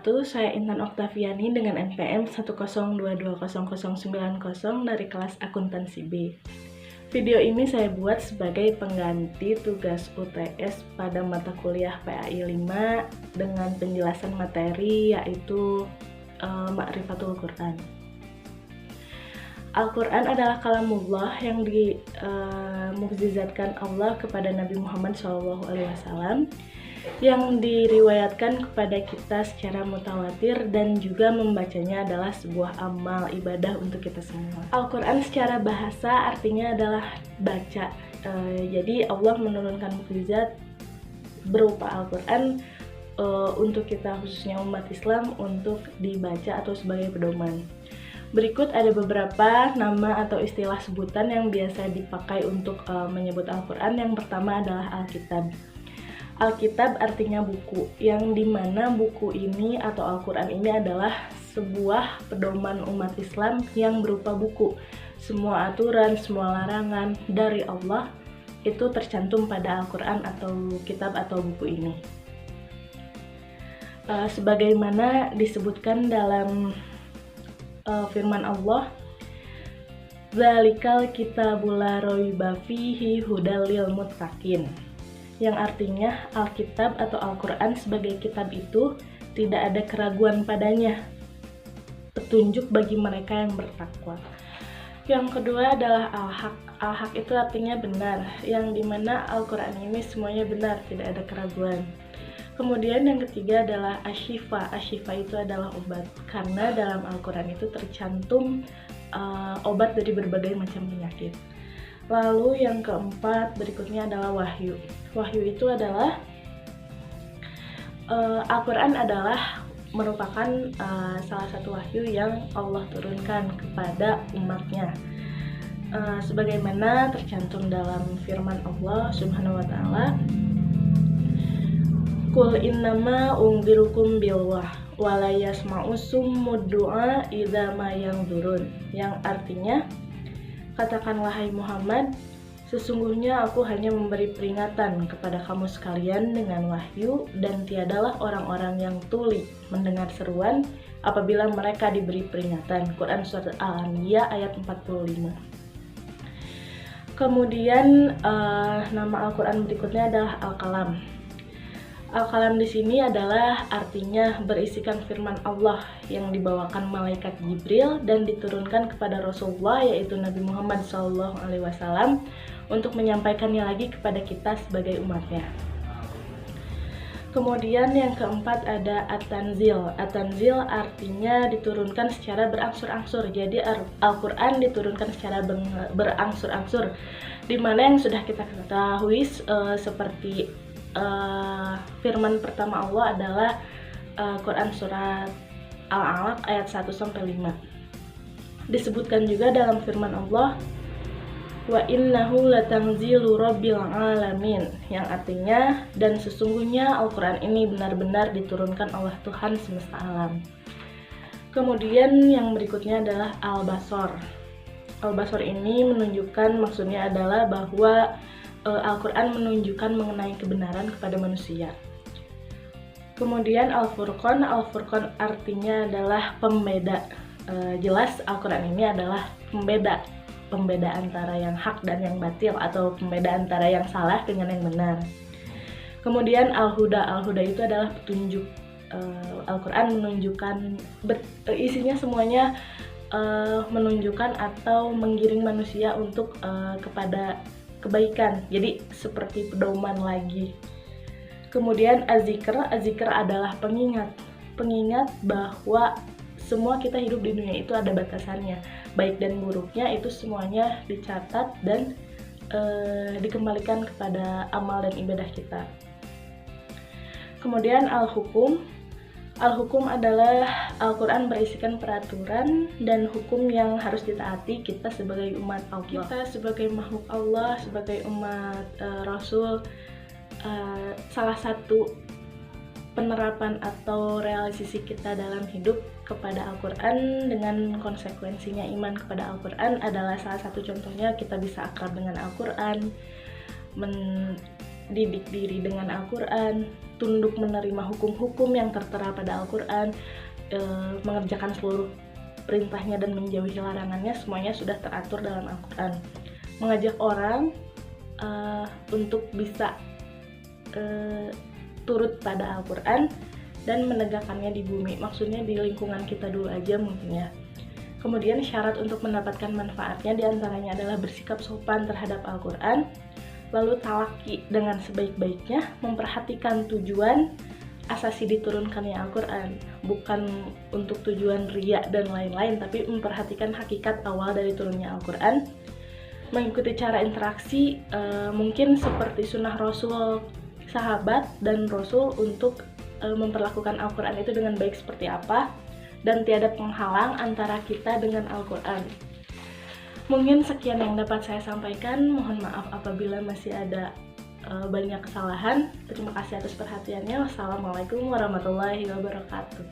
wabarakatuh. Saya Intan Oktaviani dengan NPM 102200090 dari kelas akuntansi B. Video ini saya buat sebagai pengganti tugas UTS pada mata kuliah PAI 5 dengan penjelasan materi yaitu Ma'rifatul Quran. Al-Quran adalah kalamullah yang dimukjizatkan Allah kepada Nabi Muhammad SAW, yang diriwayatkan kepada kita secara mutawatir dan juga membacanya adalah sebuah amal ibadah untuk kita semua. Al-Quran secara bahasa artinya adalah baca. Jadi Allah menurunkan mukjizat berupa Al-Quran untuk kita khususnya umat Islam untuk dibaca atau sebagai pedoman. Berikut ada beberapa nama atau istilah sebutan yang biasa dipakai untuk menyebut Al-Quran. Yang pertama adalah Alkitab. Alkitab artinya buku, yang dimana buku ini atau Al-Quran ini adalah sebuah pedoman umat Islam yang berupa buku. Semua aturan, semua larangan dari Allah itu tercantum pada Al-Quran atau kitab atau buku ini. Sebagaimana disebutkan dalam firman Allah, "Dzalikal kitabul la raiba fihi hudal lil muttaqin," yang artinya Alkitab atau Al-Quran sebagai kitab itu tidak ada keraguan padanya, petunjuk bagi mereka yang bertakwa. Yang kedua adalah Al-Haq. Al-Haq itu artinya benar, yang dimana Al-Quran ini semuanya benar, tidak ada keraguan. Kemudian yang ketiga adalah Ashifa. Ashifa itu adalah obat, karena dalam Al-Quran itu tercantum obat dari berbagai macam penyakit. Lalu yang keempat berikutnya adalah wahyu. Wahyu itu adalah Al-Quran adalah merupakan salah satu wahyu yang Allah turunkan kepada umatnya, sebagaimana tercantum dalam firman Allah Subhanahu wa Ta'ala, "Qul innama unzirukum billah wa la yasma'u summud du'a idza ma yanzurun," yang artinya, katakanlah hai Muhammad, sesungguhnya aku hanya memberi peringatan kepada kamu sekalian dengan wahyu, dan tiadalah orang-orang yang tuli mendengar seruan apabila mereka diberi peringatan. Quran Surat Al-Anbiya ayat 45. Kemudian nama Al-Quran berikutnya adalah Al-Qalam. Al-Qalam di sini adalah artinya berisikan firman Allah yang dibawakan malaikat Jibril dan diturunkan kepada Rasulullah yaitu Nabi Muhammad SAW untuk menyampaikannya lagi kepada kita sebagai umatnya. Kemudian yang keempat ada At-Tanzil. At-Tanzil artinya diturunkan secara berangsur-angsur. Jadi Al-Quran diturunkan secara berangsur-angsur, dimana yang sudah kita ketahui seperti firman pertama Allah adalah Quran Surat Al-Alaq ayat 1-5. Disebutkan juga dalam firman Allah, "Wa innahu latanzilu rabbil alamin," yang artinya, dan sesungguhnya Al-Quran ini benar-benar diturunkan oleh Tuhan semesta alam. Kemudian yang berikutnya adalah Al-Basor. Al-Basor ini menunjukkan, maksudnya adalah bahwa Al-Quran menunjukkan mengenai kebenaran kepada manusia. Kemudian Al-Furqan. Al-Furqan artinya adalah pembeda. Jelas Al-Quran ini adalah pembeda antara yang hak dan yang batil, atau pembeda antara yang salah dengan yang benar. Kemudian Al-Huda. Al-Huda itu adalah petunjuk. Al-Quran menunjukkan, isinya semuanya menunjukkan atau menggiring manusia untuk kepada kebaikan, jadi seperti pedoman lagi. Kemudian Az-Zikr. Az-Zikr adalah pengingat bahwa semua kita hidup di dunia itu ada batasannya, baik dan buruknya itu semuanya dicatat dan dikembalikan kepada amal dan ibadah kita. Kemudian Al-Hukum. Al-Hukum adalah Al-Quran berisikan peraturan dan hukum yang harus ditaati kita sebagai umat Allah. Kita sebagai makhluk Allah, sebagai umat Rasul, salah satu penerapan atau realisasi kita dalam hidup kepada Al-Quran dengan konsekuensinya iman kepada Al-Quran adalah salah satu contohnya kita bisa akrab dengan Al-Quran, mendidik diri dengan Al-Quran, tunduk menerima hukum-hukum yang tertera pada Al-Quran, mengerjakan seluruh perintahnya dan menjauhi larangannya, semuanya sudah teratur dalam Al-Quran. Mengajak orang untuk bisa turut pada Al-Quran dan menegakkannya di bumi, maksudnya di lingkungan kita dulu aja mungkin ya. Kemudian syarat untuk mendapatkan manfaatnya diantaranya adalah bersikap sopan terhadap Al-Quran, lalu talaki dengan sebaik-baiknya, memperhatikan tujuan asasi diturunkannya Al-Quran, bukan untuk tujuan riya dan lain-lain, tapi memperhatikan hakikat awal dari turunnya Al-Quran, mengikuti cara interaksi mungkin seperti sunnah Rasul, sahabat, dan Rasul untuk memperlakukan Al-Quran itu dengan baik seperti apa, dan tiada penghalang antara kita dengan Al-Quran. Mungkin sekian yang dapat saya sampaikan, mohon maaf apabila masih ada banyak kesalahan. Terima kasih atas perhatiannya. Wassalamualaikum warahmatullahi wabarakatuh.